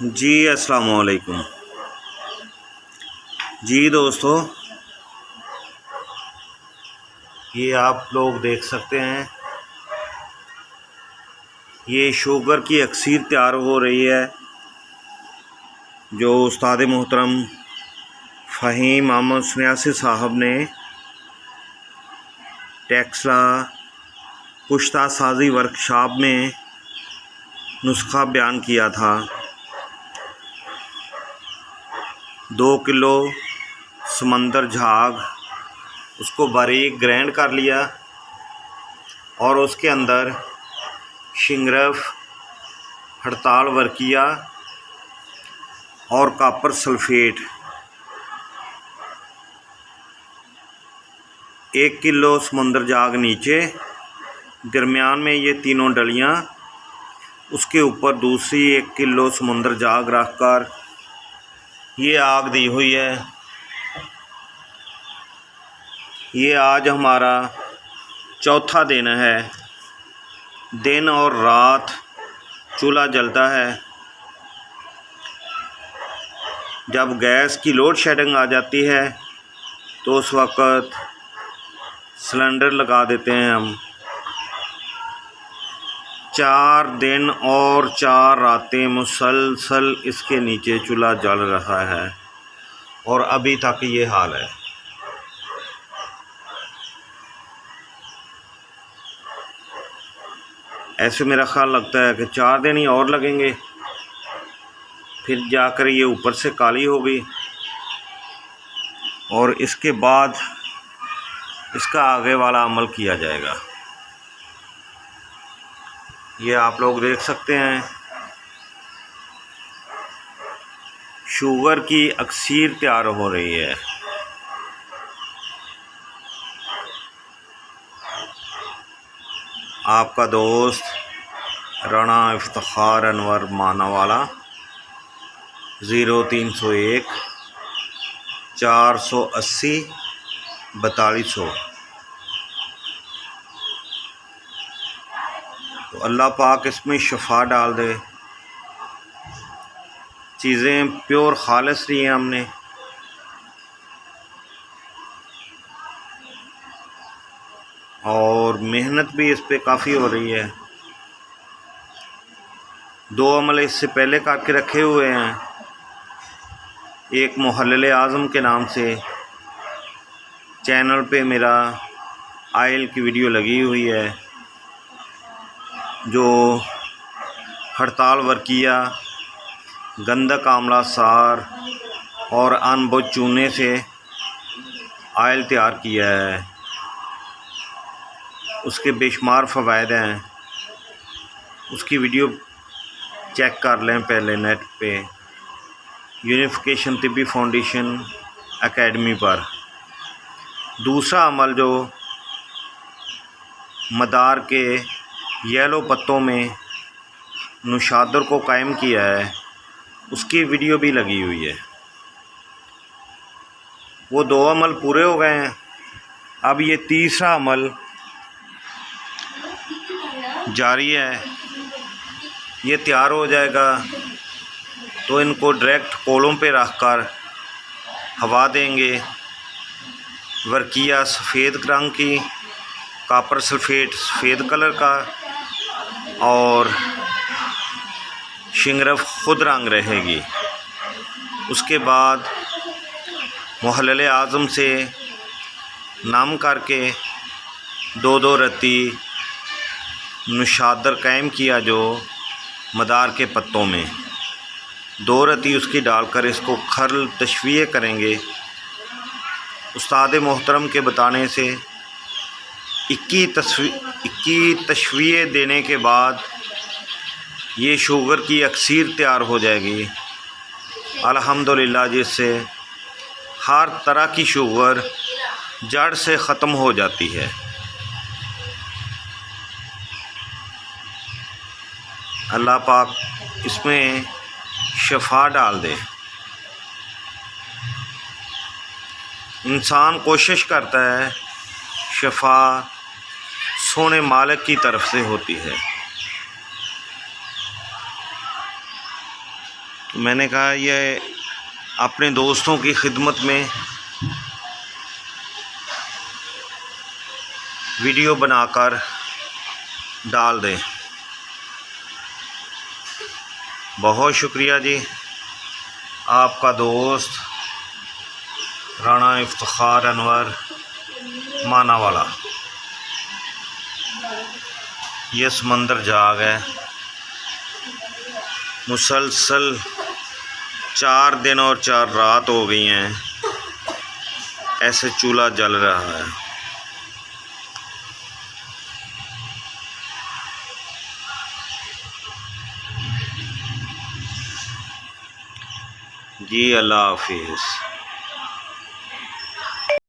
जी अस्सलाम वालेकुम। जी दोस्तों, ये आप लोग देख सकते हैं, ये शुगर की अक्सीर तैयार हो रही है जो उस्ताद मोहतरम फ़हीम अहमद सन्यासी साहब ने टेक्सला पुश्ता साजी वर्कशॉप में नुस्खा बयान किया था। 2 किलो समंदर झाग, उसको बारीक ग्राइंड कर लिया और उसके अंदर शिंगरफ, हड़ताल वर्किया और कॉपर सल्फेट, 1 किलो समंदर झाग नीचे, दरमियान में ये तीनों डलियाँ, उसके ऊपर दूसरी 1 किलो समंदर झाग रखकर ये आग दी हुई है। ये आज हमारा चौथा दिन है। दिन और रात चूल्हा जलता है। जब गैस की लोड शेडिंग आ जाती है तो उस वक़्त सिलेंडर लगा देते हैं हम। 4 दिन और 4 रातें मुसलसल इसके नीचे चूल्हा जल रहा है और अभी तक ये हाल है। ऐसे मेरा ख़्याल लगता है कि 4 दिन ही और लगेंगे, फिर जाकर ये ऊपर से काली होगी और इसके बाद इसका आगे वाला अमल किया जाएगा। ये आप लोग देख सकते हैं, शुगर की अक्सीर तैयार हो रही है। आपका दोस्त राणा इफ्तिखार अनवर मानावाला 0301 480 4200। तो अल्लाह पाक इसमें शफा डाल दे। चीज़ें प्योर खालिस ली हैं हमने। और मेहनत भी इस पे काफ़ी हो रही है। 2 अमल इससे पहले करके रखे हुए हैं। एक मुहल्लिल आज़म के नाम से चैनल पे मेरा आयल की वीडियो लगी हुई है, जो हड़ताल वर्किया, गंधक आंवला सार और अनबुझ चूने से आयल तैयार किया है। उसके बेशुमार फ़वाइद हैं। उसकी वीडियो चेक कर लें पहले नेट पे, यूनिफिकेशन तिब्बी फाउंडेशन एकेडमी पर। दूसरा अमल जो मदार के येलो पत्तों में नुशादर को कायम किया है, उसकी वीडियो भी लगी हुई है। वो 2 अमल पूरे हो गए हैं। अब ये तीसरा अमल जारी है। ये तैयार हो जाएगा तो इनको डायरेक्ट कोलों पे रखकर हवा देंगे। वर्किया सफ़ेद रंग की, कॉपर सल्फेट सफ़ेद कलर का और शिंगरफ खुद रंग रहेगी। उसके बाद मुहल्लिल आज़म से नम करके 2-2 रत्ती नुशादर कायम किया, जो मदार के पत्तों में 2 रत्ती उसकी डालकर इसको खर्ल तशवीए करेंगे। उस्ताद मोहतरम के बताने से 21 तशवीए देने के बाद ये शुगर की अक्सीर तैयार हो जाएगी अल्हम्दुलिल्लाह, जिससे हर तरह की शुगर जड़ से ख़त्म हो जाती है। अल्लाह पाक इसमें शफा डाल दे। इंसान कोशिश करता है, शफा सोने मालिक की तरफ से होती है। तो मैंने कहा ये अपने दोस्तों की खिदमत में वीडियो बनाकर डाल दें। बहुत शुक्रिया जी। आपका दोस्त राणा इफ्तिखार अनवर मानावाला। ये समंदर जाग है, मुसलसल 4 दिन और 4 रात हो गई हैं ऐसे चूल्हा जल रहा है। जी अल्लाह हाफिज़।